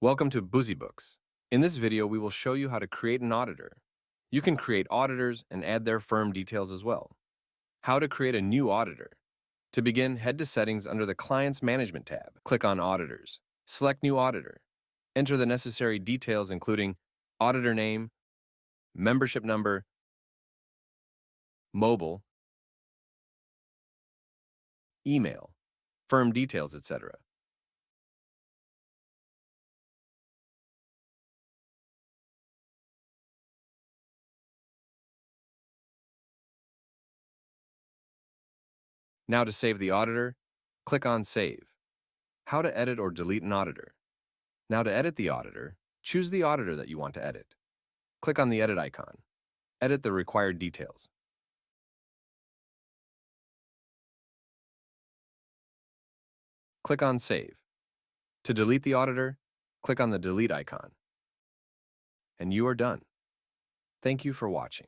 Welcome to BusyBooks. In this video, we will show you how to create an auditor. You can create auditors and add their firm details as well. How to create a new auditor. To begin, head to Settings under the Client's Management tab. Click on Auditors. Select New Auditor. Enter the necessary details including auditor name, membership number, mobile, email, firm details, etc. Now to save the auditor, click on Save. How to edit or delete an auditor. Now to edit the auditor, choose the auditor that you want to edit. Click on the Edit icon. Edit the required details. Click on Save. To delete the auditor, click on the Delete icon. And you are done. Thank you for watching.